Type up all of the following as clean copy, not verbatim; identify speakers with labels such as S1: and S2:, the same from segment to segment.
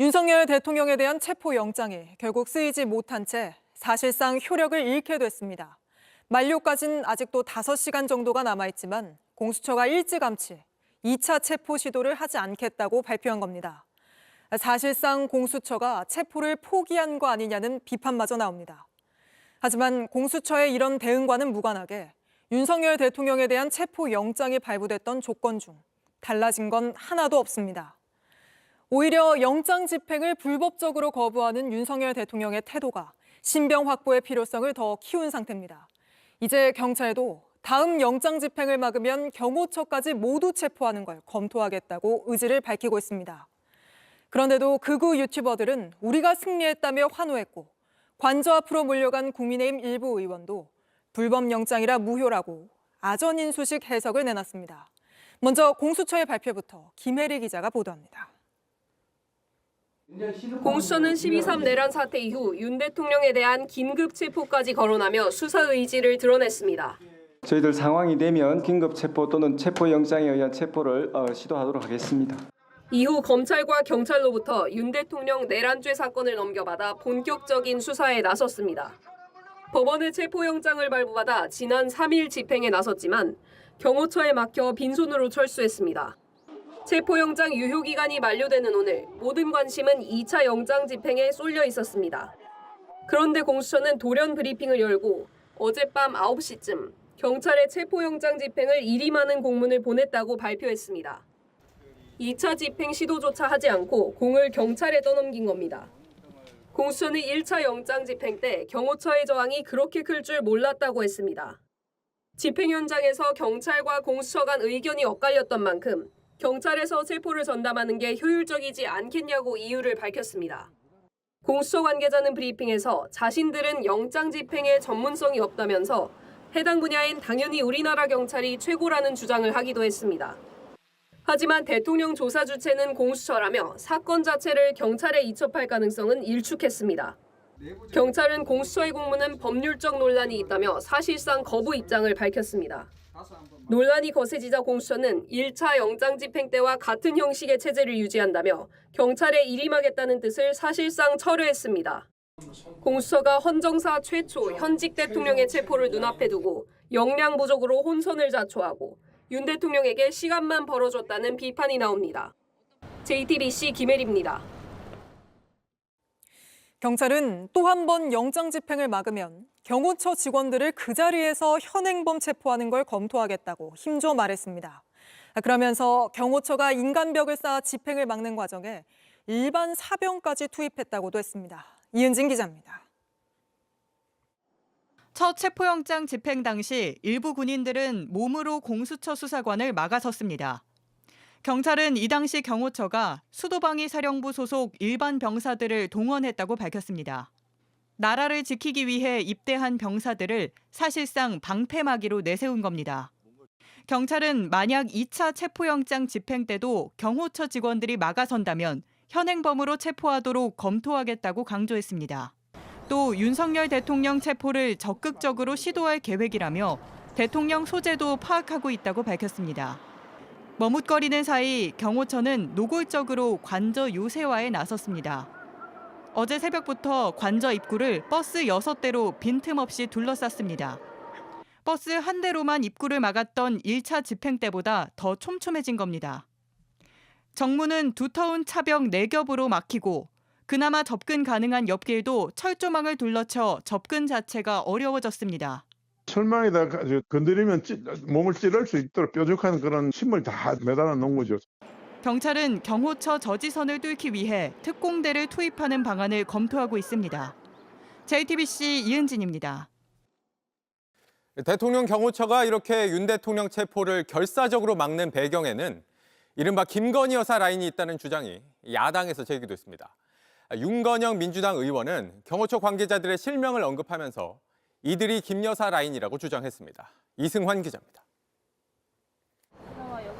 S1: 윤석열 대통령에 대한 체포영장이 결국 쓰이지 못한 채 사실상 효력을 잃게 됐습니다. 만료까지는 아직도 5시간 정도가 남아있지만 공수처가 일찌감치 2차 체포 시도를 하지 않겠다고 발표한 겁니다. 사실상 공수처가 체포를 포기한 거 아니냐는 비판마저 나옵니다. 하지만 공수처의 이런 대응과는 무관하게 윤석열 대통령에 대한 체포영장이 발부됐던 조건 중 달라진 건 하나도 없습니다. 오히려 영장 집행을 불법적으로 거부하는 윤석열 대통령의 태도가 신병 확보의 필요성을 더 키운 상태입니다. 이제 경찰도 다음 영장 집행을 막으면 경호처까지 모두 체포하는 걸 검토하겠다고 의지를 밝히고 있습니다. 그런데도 극우 유튜버들은 우리가 승리했다며 환호했고 관저 앞으로 몰려간 국민의힘 일부 의원도 불법 영장이라 무효라고 아전인수식 해석을 내놨습니다. 먼저 공수처의 발표부터 김혜리 기자가 보도합니다.
S2: 공수처는 12.3 내란 사태 이후 윤 대통령에 대한 긴급 체포까지 거론하며 수사 의지를 드러냈습니다.
S3: 저희들 상황이 되면 긴급 체포 또는 체포영장에 의한 체포를 시도하도록 하겠습니다.
S2: 이후 검찰과 경찰로부터 윤 대통령 내란죄 사건을 넘겨받아 본격적인 수사에 나섰습니다. 법원의 체포영장을 발부받아 지난 3일 집행에 나섰지만 경호처에 막혀 빈손으로 철수했습니다. 체포영장 유효기간이 만료되는 오늘 모든 관심은 2차 영장 집행에 쏠려 있었습니다. 그런데 공수처는 돌연 브리핑을 열고 어젯밤 9시쯤 경찰에 체포영장 집행을 일임하는 공문을 보냈다고 발표했습니다. 2차 집행 시도조차 하지 않고 공을 경찰에 떠넘긴 겁니다. 공수처는 1차 영장 집행 때 경호처의 저항이 그렇게 클 줄 몰랐다고 했습니다. 집행 현장에서 경찰과 공수처 간 의견이 엇갈렸던 만큼 경찰에서 체포를 전담하는 게 효율적이지 않겠냐고 이유를 밝혔습니다. 공수처 관계자는 브리핑에서 자신들은 영장 집행에 전문성이 없다면서 해당 분야엔 당연히 우리나라 경찰이 최고라는 주장을 하기도 했습니다. 하지만 대통령 조사 주체는 공수처라며 사건 자체를 경찰에 이첩할 가능성은 일축했습니다. 경찰은 공수처의 공문은 법률적 논란이 있다며 사실상 거부 입장을 밝혔습니다. 논란이 거세지자 공수처는 1차 영장 집행 때와 같은 형식의 체제를 유지한다며 경찰에 일임하겠다는 뜻을 사실상 철회했습니다. 공수처가 헌정사 최초 현직 대통령의 체포를 눈앞에 두고 역량 부족으로 혼선을 자초하고 윤 대통령에게 시간만 벌어줬다는 비판이 나옵니다. JTBC 김혜리입니다.
S1: 경찰은 또 한 번 영장 집행을 막으면 경호처 직원들을 그 자리에서 현행범 체포하는 걸 검토하겠다고 힘줘 말했습니다. 그러면서 경호처가 인간벽을 쌓아 집행을 막는 과정에 일반 사병까지 투입했다고도 했습니다. 이은진 기자입니다.
S4: 첫 체포영장 집행 당시 일부 군인들은 몸으로 공수처 수사관을 막아섰습니다. 경찰은 이 당시 경호처가 수도방위 사령부 소속 일반 병사들을 동원했다고 밝혔습니다. 나라를 지키기 위해 입대한 병사들을 사실상 방패막이로 내세운 겁니다. 경찰은 만약 2차 체포영장 집행 때도 경호처 직원들이 막아선다면 현행범으로 체포하도록 검토하겠다고 강조했습니다. 또 윤석열 대통령 체포를 적극적으로 시도할 계획이라며 대통령 소재도 파악하고 있다고 밝혔습니다. 머뭇거리는 사이 경호처는 노골적으로 관저 요새화에 나섰습니다. 어제 새벽부터 관저 입구를 버스 6대로 빈틈없이 둘러쌌습니다. 버스 한 대로만 입구를 막았던 1차 집행 때보다 더 촘촘해진 겁니다. 정문은 두터운 차벽 4겹으로 막히고 그나마 접근 가능한 옆길도 철조망을 둘러쳐 접근 자체가 어려워졌습니다.
S5: 철망에다 건드리면 몸을 찌를 수 있도록 뾰족한 그런 침을 다 매달아 놓은 거죠.
S4: 경찰은 경호처 저지선을 뚫기 위해 특공대를 투입하는 방안을 검토하고 있습니다. JTBC 이은진입니다.
S6: 대통령 경호처가 이렇게 윤 대통령 체포를 결사적으로 막는 배경에는 이른바 김건희 여사 라인이 있다는 주장이 야당에서 제기됐습니다. 윤건영 민주당 의원은 경호처 관계자들의 실명을 언급하면서 이들이 김 여사 라인이라고 주장했습니다. 이승환 기자입니다.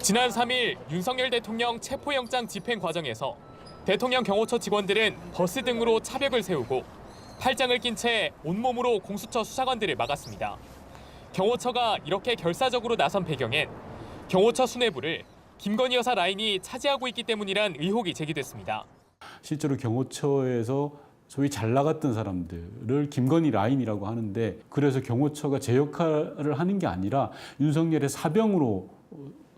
S7: 지난 3일 윤석열 대통령 체포영장 집행 과정에서 대통령 경호처 직원들은 버스 등으로 차벽을 세우고 팔짱을 낀 채 온몸으로 공수처 수사관들을 막았습니다. 경호처가 이렇게 결사적으로 나선 배경엔 경호처 수뇌부를 김건희 여사 라인이 차지하고 있기 때문이란 의혹이 제기됐습니다.
S8: 실제로 경호처에서 소위 잘 나갔던 사람들을 김건희 라인이라고 하는데 그래서 경호처가 제 역할을 하는 게 아니라 윤석열의 사병으로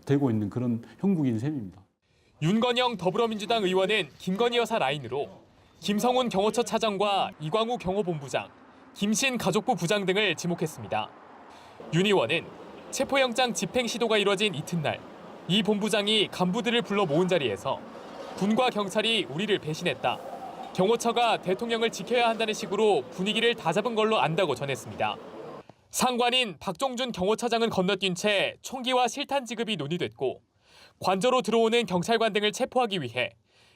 S8: 되고 있는 그런 형국인 셈입니다.
S7: 윤건영 더불어민주당 의원은 김건희 여사 라인으로 김성훈 경호처 차장과 이광우 경호본부장, 김신 가족부 부장 등을 지목했습니다. 윤 의원은 체포영장 집행 시도가 이뤄진 이튿날 이 본부장이 간부들을 불러 모은 자리에서 군과 경찰이 우리를 배신했다. 경호처가 대통령을 지켜야 한다는 식으로 분위기를 다잡은 걸로 안다고 전했습니다. 상관인 박종준 경호차장은 건너뛴 채 총기와 실탄 지급이 논의됐고 관저로 들어오는 경찰관 등을 체포하기 위해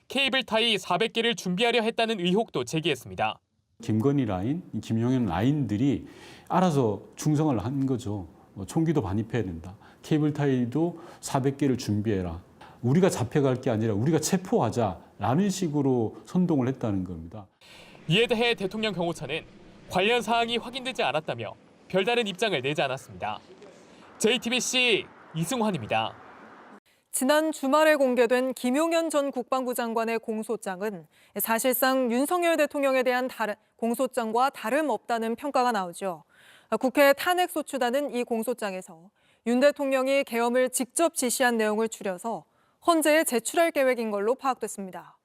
S7: 케이블 타이 400개를 준비하려 했다는 의혹도 제기했습니다.
S8: 김건희 라인, 김용현 라인들이 알아서 충성을 한 거죠. 총기도 반입해야 된다. 케이블 타이도 400개를 준비해라. 우리가 잡혀갈 게 아니라 우리가 체포하자라는 식으로 선동을 했다는 겁니다.
S7: 이에 대해 대통령 경호처는 관련 사항이 확인되지 않았다며 별다른 입장을 내지 않았습니다. JTBC 이승환입니다.
S1: 지난 주말에 공개된 김용현 전 국방부 장관의 공소장은 사실상 윤석열 대통령에 대한 공소장과 다름없다는 평가가 나오죠. 국회 탄핵소추단은 이 공소장에서 윤 대통령이 계엄을 직접 지시한 내용을 줄여서 헌재에 제출할 계획인 걸로 파악됐습니다.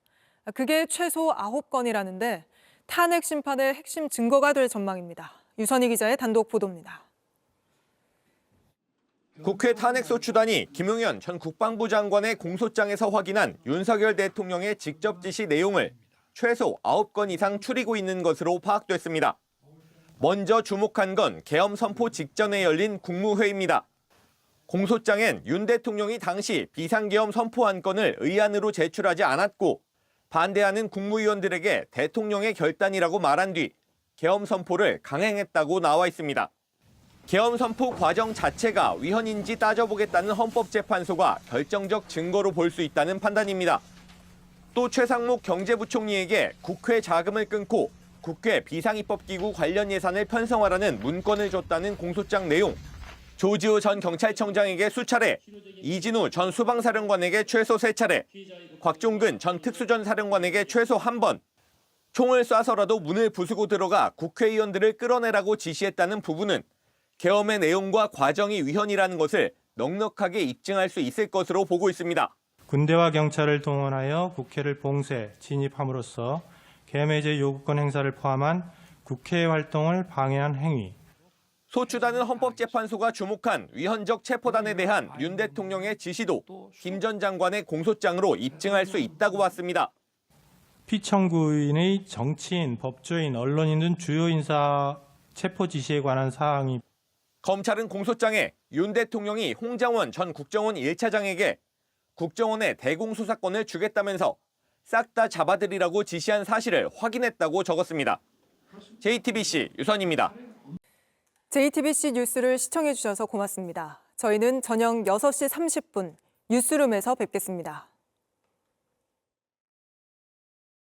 S1: 그게 최소 9건이라는데 탄핵 심판의 핵심 증거가 될 전망입니다. 유선희 기자의 단독 보도입니다.
S9: 국회 탄핵소추단이 김용현 전 국방부 장관의 공소장에서 확인한 윤석열 대통령의 직접 지시 내용을 최소 9건 이상 추리고 있는 것으로 파악됐습니다. 먼저 주목한 건 계엄 선포 직전에 열린 국무회의입니다. 공소장엔 윤 대통령이 당시 비상계엄 선포 안건을 의안으로 제출하지 않았고 반대하는 국무위원들에게 대통령의 결단이라고 말한 뒤 계엄 선포를 강행했다고 나와 있습니다. 계엄 선포 과정 자체가 위헌인지 따져보겠다는 헌법재판소가 결정적 증거로 볼 수 있다는 판단입니다. 또 최상목 경제부총리에게 국회 자금을 끊고 국회 비상입법기구 관련 예산을 편성하라는 문건을 줬다는 공소장 내용, 조지호 전 경찰청장에게 수차례, 이진우 전 수방사령관에게 최소 3차례, 곽종근 전 특수전 사령관에게 최소 1번, 총을 쏴서라도 문을 부수고 들어가 국회의원들을 끌어내라고 지시했다는 부분은 계엄의 내용과 과정이 위헌이라는 것을 넉넉하게 입증할 수 있을 것으로 보고 있습니다.
S10: 군대와 경찰을 동원하여 국회를 봉쇄, 진입함으로써 계엄해제 요구권 행사를 포함한 국회 활동을 방해한 행위.
S9: 소추단은 헌법재판소가 주목한 위헌적 체포단에 대한 윤 대통령의 지시도 김 전 장관의 공소장으로 입증할 수 있다고 봤습니다.
S10: 피청구인의 정치인, 법조인, 언론인 등 주요 인사 체포 지시에 관한 사항이
S9: 검찰은 공소장에 윤 대통령이 홍장원 전 국정원 1차장에게 국정원에 대공수사권을 주겠다면서 싹 다 잡아들이라고 지시한 사실을 확인했다고 적었습니다. JTBC 유선입니다.
S1: JTBC 뉴스를 시청해 주셔서 고맙습니다. 저희는 저녁 6시 30분 뉴스룸에서 뵙겠습니다.